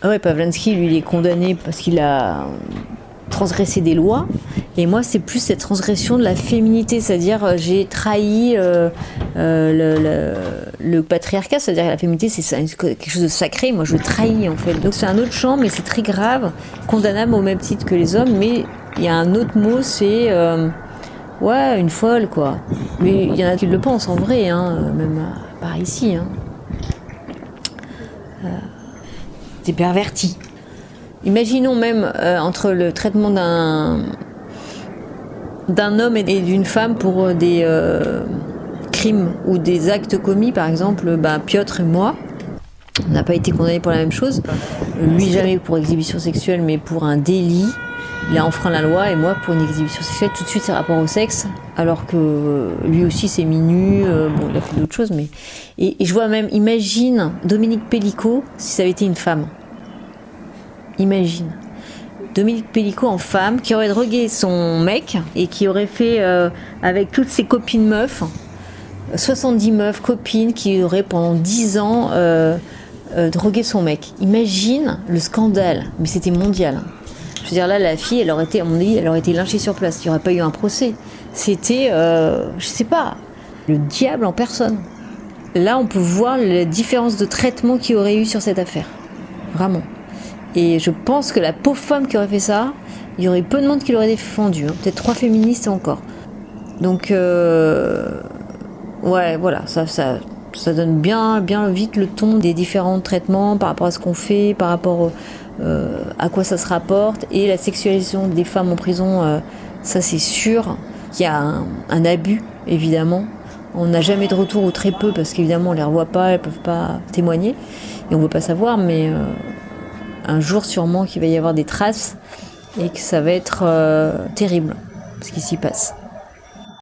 Ah ouais, Pavlansky, lui, il est condamné parce qu'il a transgressé des lois. Et moi, c'est plus cette transgression de la féminité, c'est-à-dire j'ai trahi le patriarcat, c'est-à-dire la féminité, c'est quelque chose de sacré. Moi, je trahis en fait. Donc c'est un autre champ, mais c'est très grave, condamnable au même titre que les hommes. Mais il y a un autre mot, c'est ouais, une folle, quoi. Mais il y en a qui le pensent en vrai, hein, même par ici. Hein. Des pervertis. Imaginons même entre le traitement d'un homme et d'une femme pour des crimes ou des actes commis, par exemple, Piotr et moi, on n'a pas été condamnés pour la même chose. Lui jamais pour exhibition sexuelle, mais pour un délit. Il a enfreint la loi, et moi pour une exhibition sexuelle, tout de suite c'est rapport au sexe, alors que lui aussi s'est mis nu, bon il a fait d'autres choses, mais... Et je vois même, imagine Dominique Pellicot si ça avait été une femme. Imagine. Dominique Pellicot en femme, qui aurait drogué son mec, et qui aurait fait, avec toutes ses copines meufs, 70 meufs, copines, qui auraient pendant 10 ans drogué son mec. Imagine le scandale, mais c'était mondial. Je veux dire, là, la fille, elle aurait été, à mon avis, elle aurait été lynchée sur place. Il n'y aurait pas eu un procès. C'était, je sais pas, le diable en personne. Là, on peut voir la différence de traitement qu'il y aurait eu sur cette affaire. Vraiment. Et je pense que la pauvre femme qui aurait fait ça, il y aurait peu de monde qui l'aurait défendu. Hein. Peut-être 3 féministes encore. Donc, ouais, voilà, ça donne bien vite le ton des différents traitements par rapport à ce qu'on fait, par rapport à quoi ça se rapporte. Et la sexualisation des femmes en prison, ça c'est sûr qu'il y a un abus, évidemment. On n'a jamais de retour, ou très peu, parce qu'évidemment on les revoit pas, elles peuvent pas témoigner, et on veut pas savoir, mais un jour sûrement qu'il va y avoir des traces, et que ça va être terrible, ce qui s'y passe.